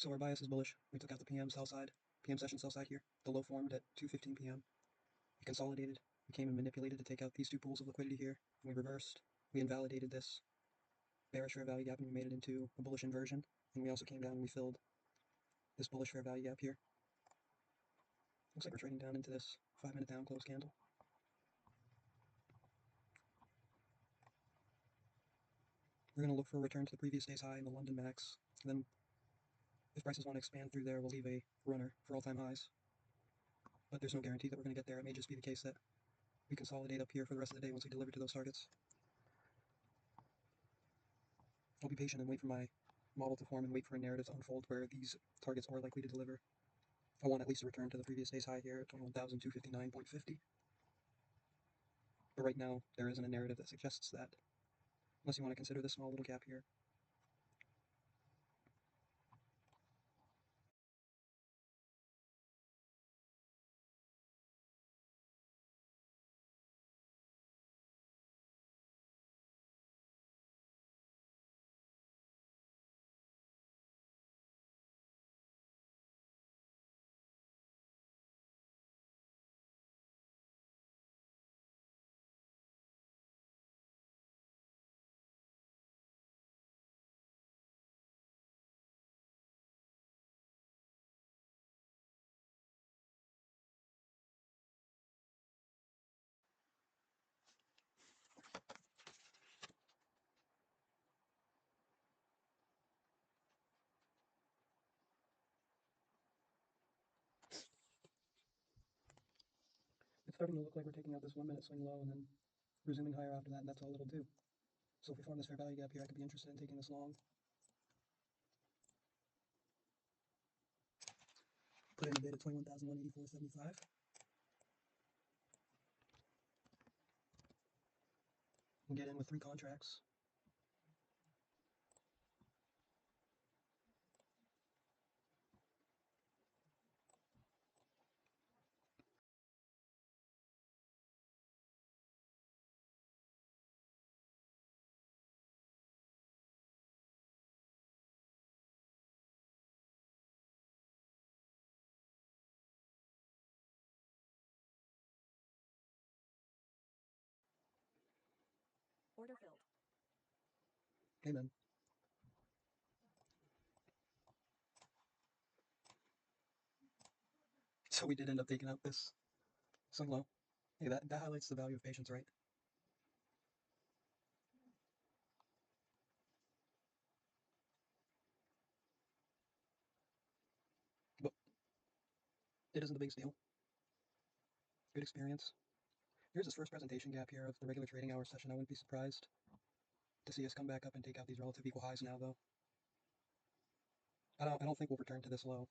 So our bias is bullish. We took out the PM session sell side here. The low formed at 2:15 p.m. We consolidated. We came and manipulated to take out these two pools of liquidity here. We reversed. We invalidated this bearish fair value gap and we made it into a bullish inversion. And we also came down and we filled this bullish fair value gap here. Looks like we're trading down into this 5-minute down close candle. We're going to look for a return to the previous day's high in the London max. And then if prices want to expand through there, we'll leave a runner for all-time highs. But there's no guarantee that we're going to get there. It may just be the case that we consolidate up here for the rest of the day once we deliver to those targets. I'll be patient and wait for my model to form and wait for a narrative to unfold where these targets are likely to deliver. I want at least a return to the previous day's high here at 21,259.50. But right now, there isn't a narrative that suggests that, unless you want to consider this small little gap here. It's starting to look like we're taking out this 1-minute swing low and then resuming higher after that, and that's all it'll do. So if we form this fair value gap here, I could be interested in taking this long. Put in a bid at 21,184.75. And get in with 3 contracts. Order filled. Amen. So we did end up taking out this swing low. Hey, that highlights the value of patience, right? But it isn't the biggest deal. Good experience. Here's this first presentation gap here of the regular trading hour session. I wouldn't be surprised to see us come back up and take out these relative equal highs now, though. I don't think we'll return to this low.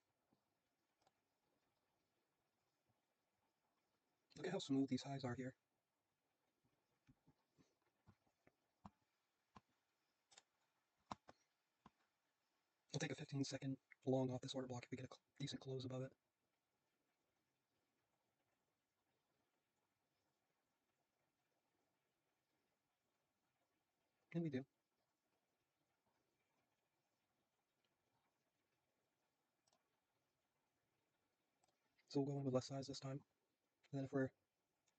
Look at how smooth these highs are here. I'll take a 15-second long off this order block if we get a decent close above it. And we do. So we'll go in with less size this time. And then if we're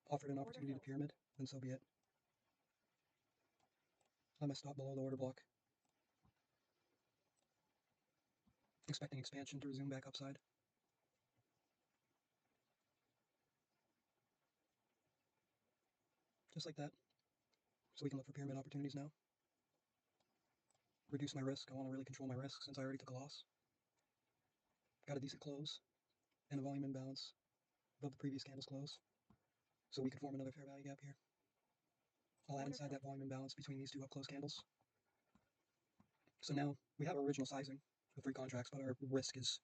offered an opportunity to pyramid, then so be it. Let my stop below the order block. Expecting expansion to resume back upside. Just like that. So we can look for pyramid opportunities now. Reduce my risk. I want to really control my risk since I already took a loss. Got a decent close and a volume imbalance above the previous candle's close. So we could form another fair value gap here. I'll add inside that volume imbalance between these two up close candles. So now we have our original sizing of 3 contracts, but our risk is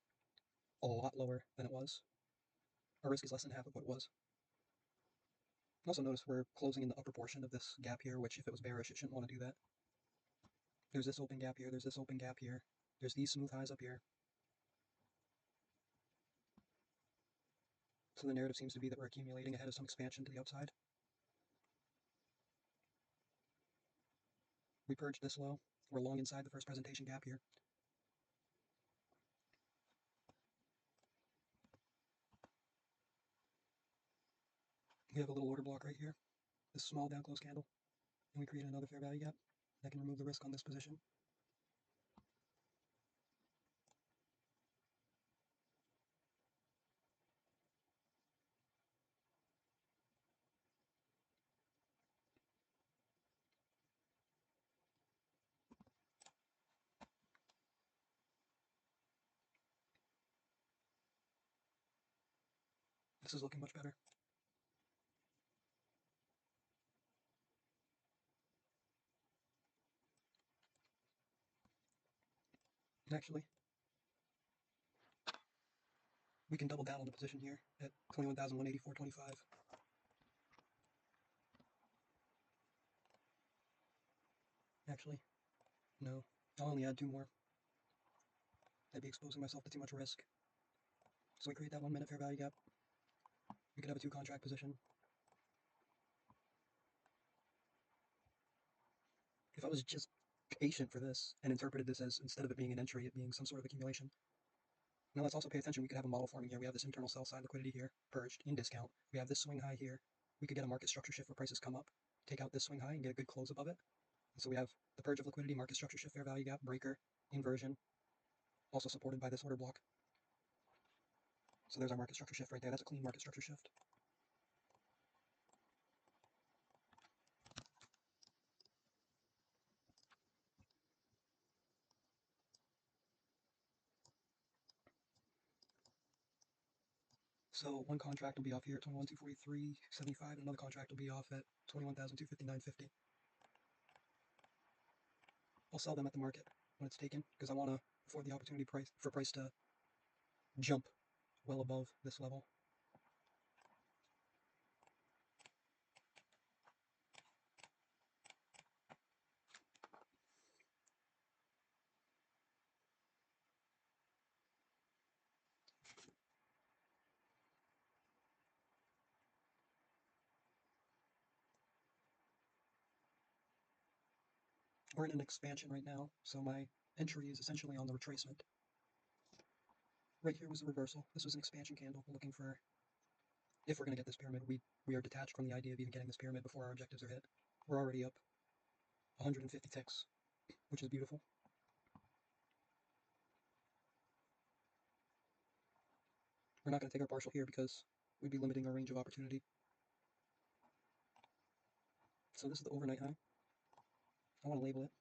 a lot lower than it was. Our risk is less than half of what it was. Also notice we're closing in the upper portion of this gap here, which if it was bearish, it shouldn't want to do that. There's this open gap here, there's this open gap here, there's these smooth highs up here. So the narrative seems to be that we're accumulating ahead of some expansion to the upside. We purged this low. We're long inside the first presentation gap here. We have a little order block right here, this small down close candle, and we create another fair value gap that can remove the risk on this position. This is looking much better. And actually, we can double down on the position here at 21,184.25. Actually, no. I'll only add 2 more. I'd be exposing myself to too much risk. So we create that 1 minute fair value gap. We could have a 2 contract position. If I was just patient for this and interpreted this as, instead of it being an entry, it being some sort of accumulation. Now let's also pay attention. We could have a model forming here. We have this internal sell side liquidity here, purged in discount. We have this swing high here. We could get a market structure shift where prices come up, take out this swing high and get a good close above it. And so we have the purge of liquidity, market structure shift, fair value gap, breaker, inversion, also supported by this order block. So there's our market structure shift right there. That's a clean market structure shift. So one contract will be off here at 21,243.75, and another contract will be off at 21,259.50. I'll sell them at the market when it's taken because I want to afford the opportunity for price to jump well above this level. We're in an expansion right now, so my entry is essentially on the retracement. Right here was a reversal. This was an expansion candle. We're looking for, if we're going to get this pyramid, we are detached from the idea of even getting this pyramid before our objectives are hit. We're already up 150 ticks, which is beautiful. We're not going to take our partial here because we'd be limiting our range of opportunity. So this is the overnight high. I want to label it.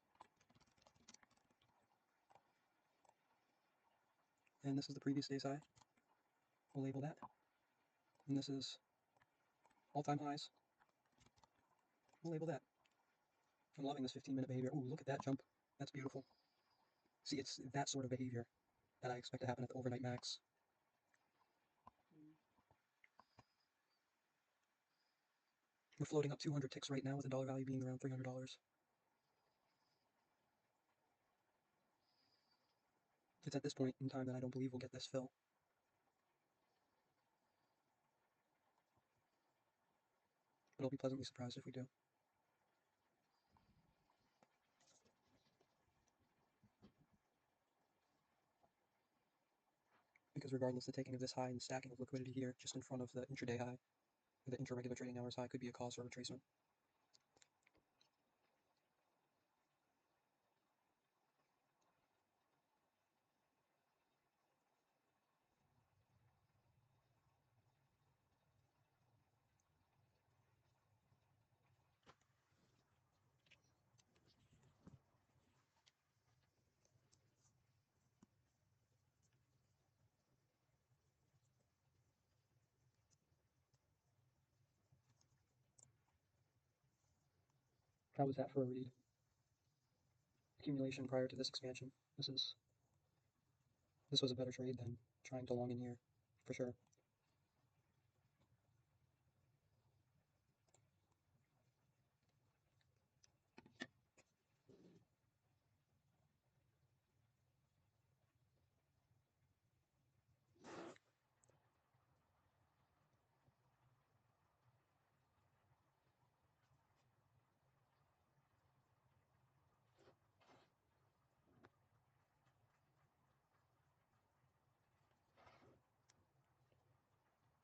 And this is the previous day's high. We'll label that. And this is all-time highs. We'll label that. I'm loving this 15-minute behavior. Ooh, look at that jump. That's beautiful. See, it's that sort of behavior that I expect to happen at the overnight max. We're floating up 200 ticks right now with the dollar value being around $300. It's at this point in time that I don't believe we'll get this fill. But I'll be pleasantly surprised if we do. Because regardless, the taking of this high and the stacking of liquidity here just in front of the intraday high, or the intra-regular trading hours high, could be a cause for retracement. How was that for a read? Accumulation prior to this expansion. This was a better trade than trying to long in here, for sure.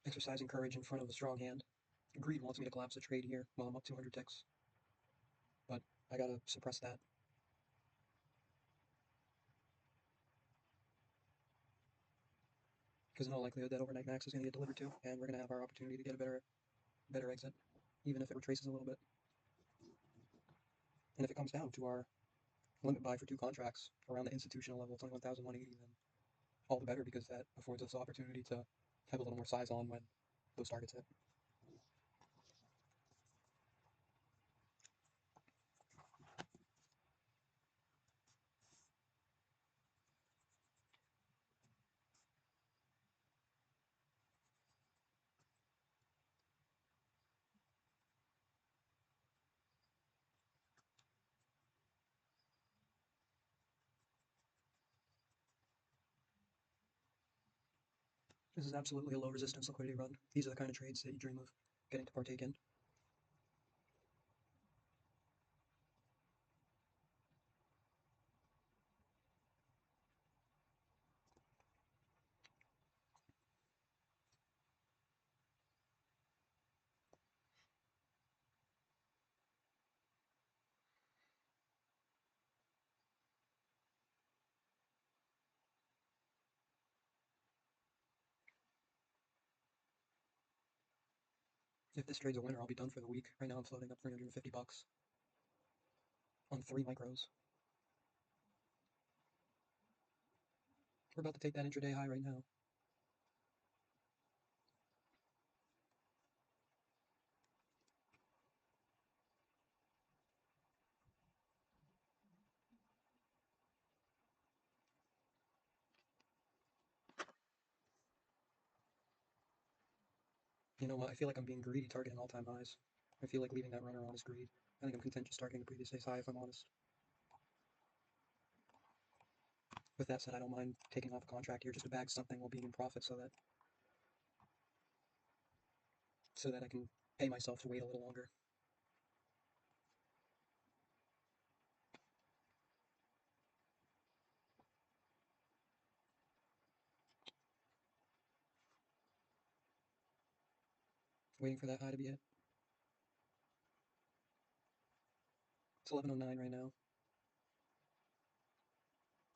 Exercising courage in front of a strong hand. Greed wants me to collapse the trade here while I'm up 200 ticks, but I gotta suppress that. Because in all likelihood that overnight max is going to get delivered to, and we're going to have our opportunity to get a better exit, even if it retraces a little bit. And if it comes down to our limit buy for 2 contracts around the institutional level, 21,180, then all the better, because that affords us the opportunity to have a little more size on when those targets hit. This is absolutely a low resistance liquidity run. These are the kind of trades that you dream of getting to partake in. If this trade's a winner, I'll be done for the week. Right now I'm floating up 350 bucks on 3 micros. We're about to take that intraday high right now. You know what? I feel like I'm being greedy targeting all-time highs. I feel like leaving that runner on is greed. I think I'm content just targeting the previous day's high if I'm honest. With that said, I don't mind taking off a contract here just to bag something while being in profit so that I can pay myself to wait a little longer. Waiting for that high to be hit. It's 11:09 right now.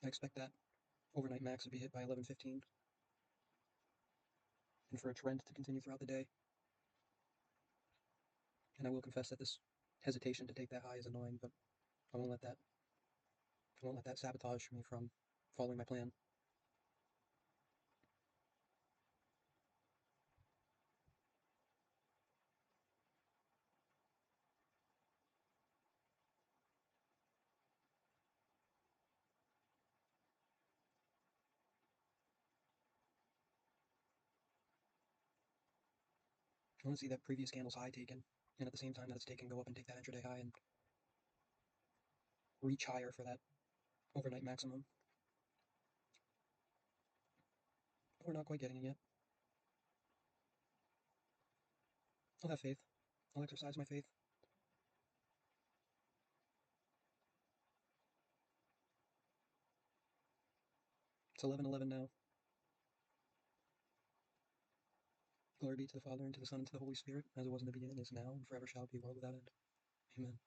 I expect that overnight max to be hit by 11:15, and for a trend to continue throughout the day. And I will confess that this hesitation to take that high is annoying, but I won't let that sabotage me from following my plan. I want to see that previous candle's high taken, and at the same time that it's taken, go up and take that intraday high and reach higher for that overnight maximum. But we're not quite getting it yet. I'll have faith. I'll exercise my faith. It's 11:11 now. Glory be to the Father, and to the Son, and to the Holy Spirit, as it was in the beginning, is now, and forever shall be, world without end. Amen.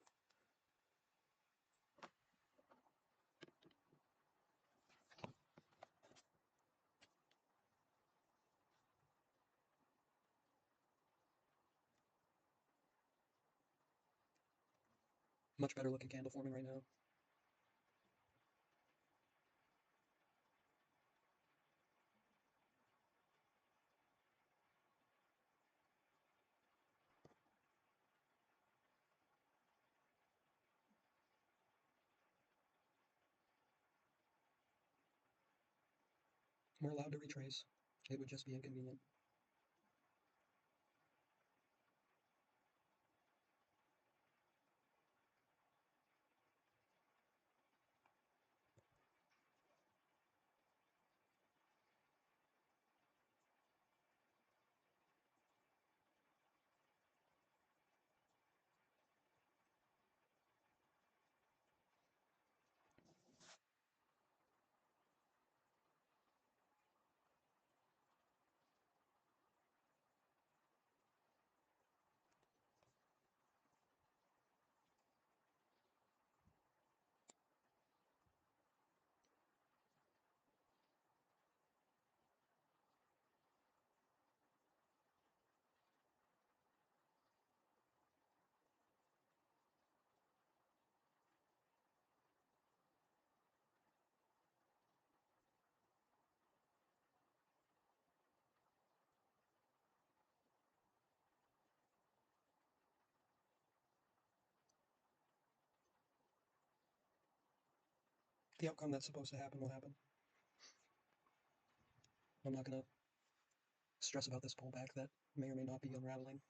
Much better looking candle forming right now. We're allowed to retrace. It would just be inconvenient. The outcome that's supposed to happen will happen. I'm not going to stress about this pullback that may or may not be unraveling.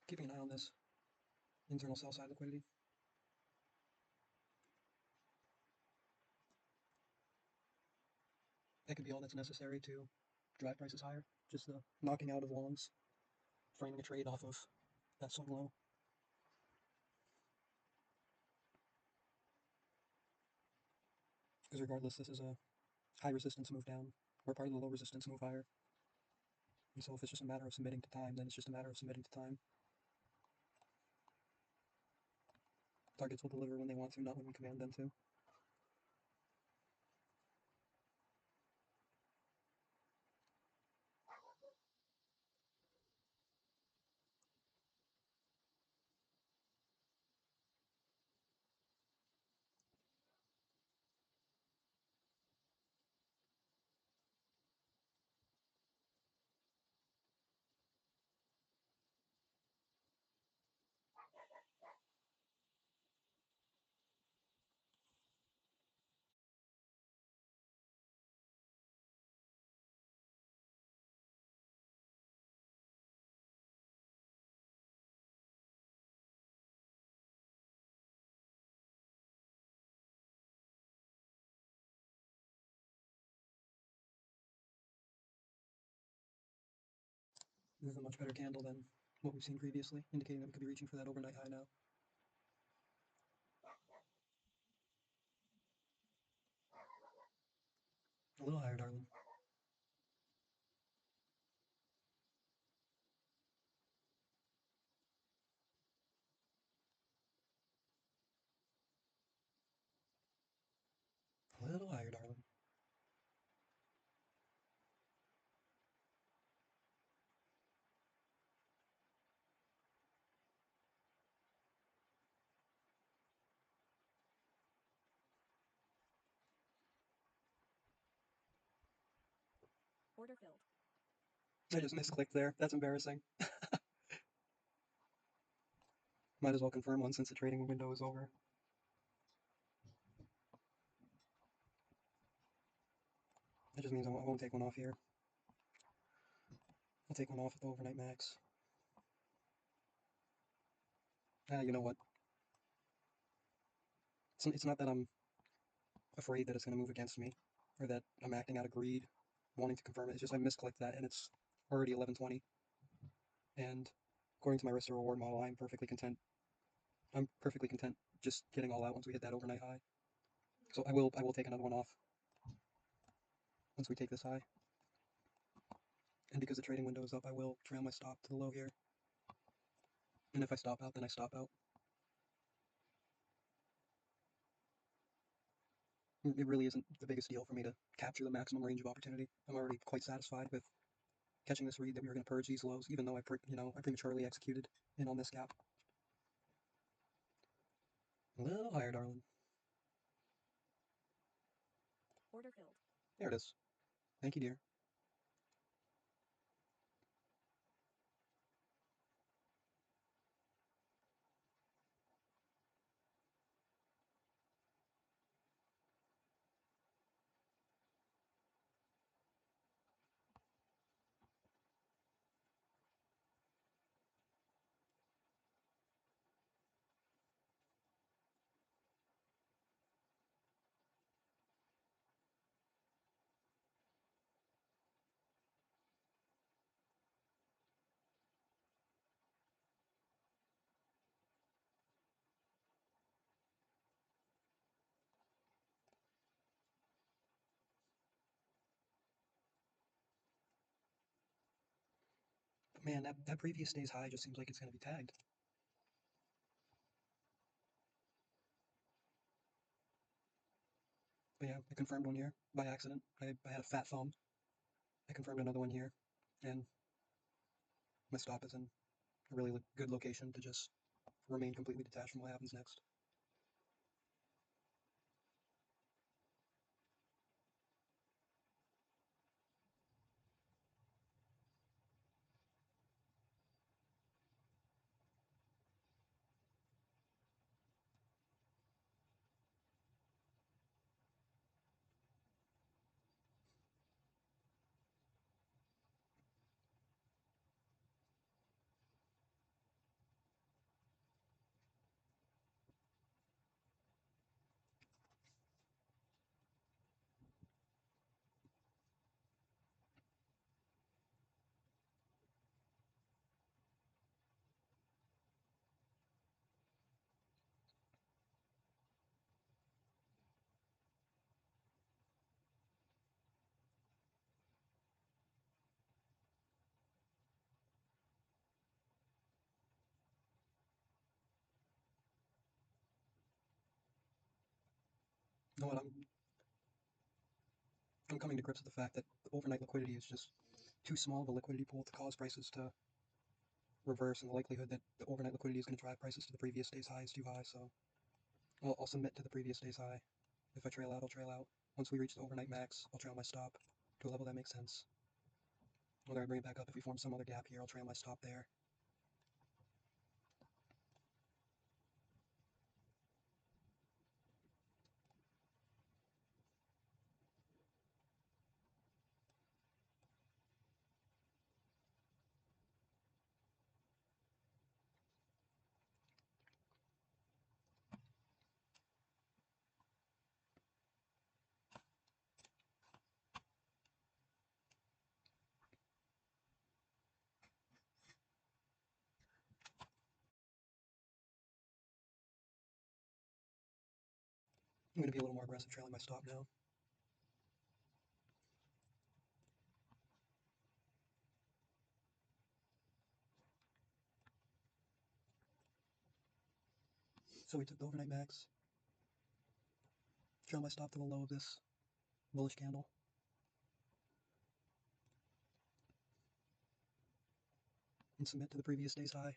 Keeping an eye on this internal sell side liquidity. That could be all that's necessary to drive prices higher. Just the knocking out of longs, framing a trade off of that swing low. Because regardless, this is a high resistance move down. We're part of the low resistance move higher. And so if it's just a matter of submitting to time, then it's just a matter of submitting to time. Targets will deliver when they want to, not when we command them to. This is a much better candle than what we've seen previously, indicating that we could be reaching for that overnight high now. A little higher, darling. A little higher, darling. Order filled. I just misclicked there. That's embarrassing. Might as well confirm one since the trading window is over. That just means I won't take one off here. I'll take one off at the overnight max. You know what? It's not that I'm afraid that it's going to move against me, or that I'm acting out of greed, wanting to confirm it. It's just I misclicked that, and it's already 11:20. And according to my risk to reward model, I'm perfectly content. I'm perfectly content just getting all out once we hit that overnight high. So I will take another one off once we take this high. And because the trading window is up, I will trail my stop to the low here. And if I stop out, then I stop out. It really isn't the biggest deal for me to capture the maximum range of opportunity. I'm already quite satisfied with catching this read that we were going to purge these lows, even though I prematurely executed in on this gap. A little higher, darling. Order filled. There it is. Thank you, dear. But man, that previous day's high just seems like it's going to be tagged. But yeah, I confirmed one here by accident. I had a fat thumb. I confirmed another one here, and my stop is in a really good location to just remain completely detached from what happens next. You know what? I'm coming to grips with the fact that the overnight liquidity is just too small of a liquidity pool to cause prices to reverse, and the likelihood that the overnight liquidity is going to drive prices to the previous day's high is too high. So I'll submit to the previous day's high. If I trail out, I'll trail out. Once we reach the overnight max, I'll trail my stop to a level that makes sense. Whether I bring it back up, if we form some other gap here, I'll trail my stop there. I'm going to be a little more aggressive trailing my stop now. So we took the overnight max, trail my stop to the low of this bullish candle. And submit to the previous day's high.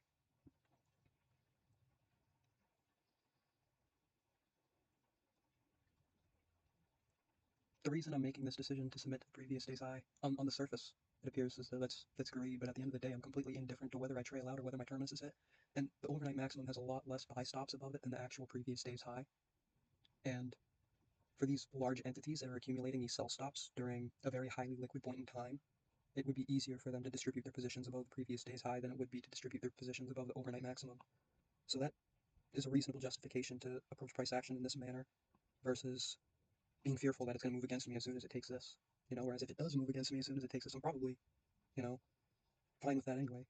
The reason I'm making this decision to submit to the previous day's high, on the surface, it appears as though that's greedy, but at the end of the day, I'm completely indifferent to whether I trail out or whether my terminus is hit. And the overnight maximum has a lot less buy stops above it than the actual previous day's high. And for these large entities that are accumulating these sell stops during a very highly liquid point in time, it would be easier for them to distribute their positions above the previous day's high than it would be to distribute their positions above the overnight maximum. So that is a reasonable justification to approach price action in this manner versus being fearful that it's going to move against me as soon as it takes this. Whereas if it does move against me as soon as it takes this, I'm probably, you know, fine with that anyway.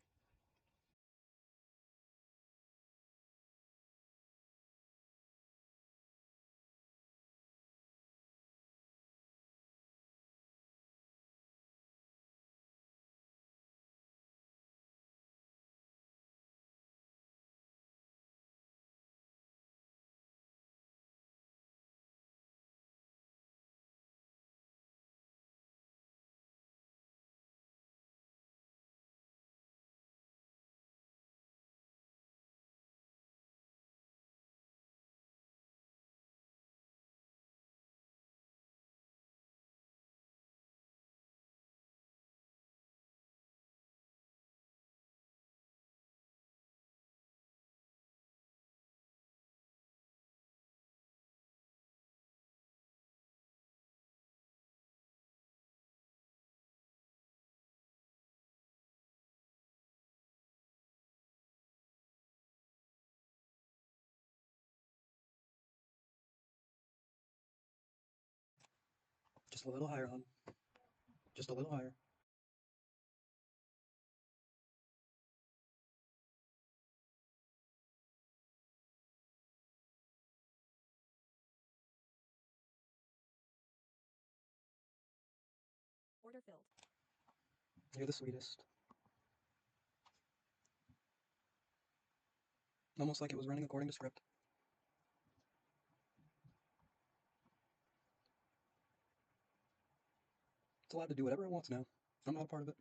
Just a little higher, hon. Just a little higher. Order filled. You're the sweetest. Almost like it was running according to script. It's allowed to do whatever it wants now. I'm not a part of it.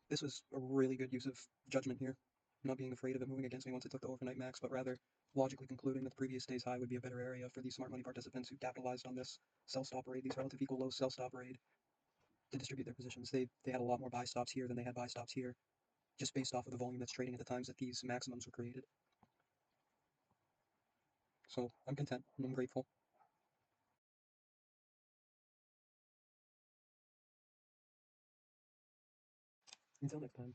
This was a really good use of judgment here. Not being afraid of it moving against me once it took the overnight max, but rather logically concluding that the previous day's high would be a better area for these smart money participants who capitalized on this sell stop raid, these relative equal low sell stop raid, to distribute their positions. They had a lot more buy stops here than they had buy stops here, just based off of the volume that's trading at the times that these maximums were created. So I'm content and I'm grateful. Until next time.